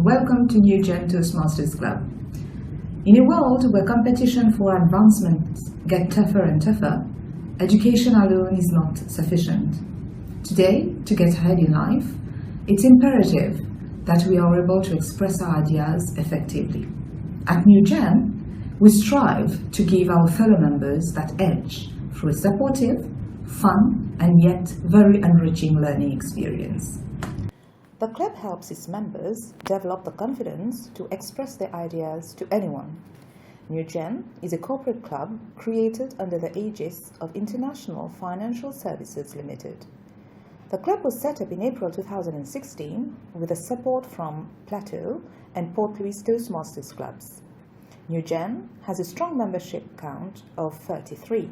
Welcome to New Gen Toastmasters Club. In a world where competition for advancement gets tougher and tougher, education alone is not sufficient. Today, to get ahead in life, it's imperative that we are able to express our ideas effectively. At New Gen, we strive to give our fellow members that edge through a supportive, fun, and yet very enriching learning experience. The club helps its members develop the confidence to express their ideas to anyone. New Gen is a corporate club created under the aegis of International Financial Services Limited. The club was set up in April 2016 with the support from Plateau and Port Louis Toastmasters clubs. New Gen has a strong membership count of 33.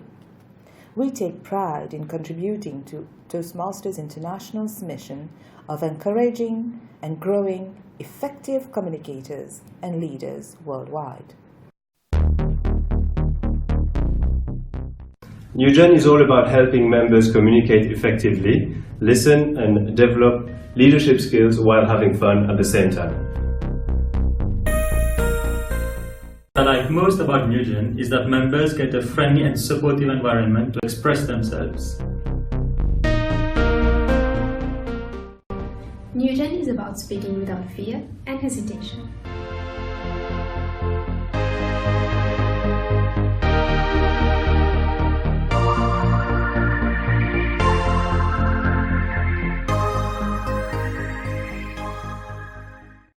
We take pride in contributing to Toastmasters International's mission of encouraging and growing effective communicators and leaders worldwide. New Gen is all about helping members communicate effectively, listen and develop leadership skills while having fun at the same time. What I like most about New Gen is that members get a friendly and supportive environment to express themselves. New Gen is about speaking without fear and hesitation.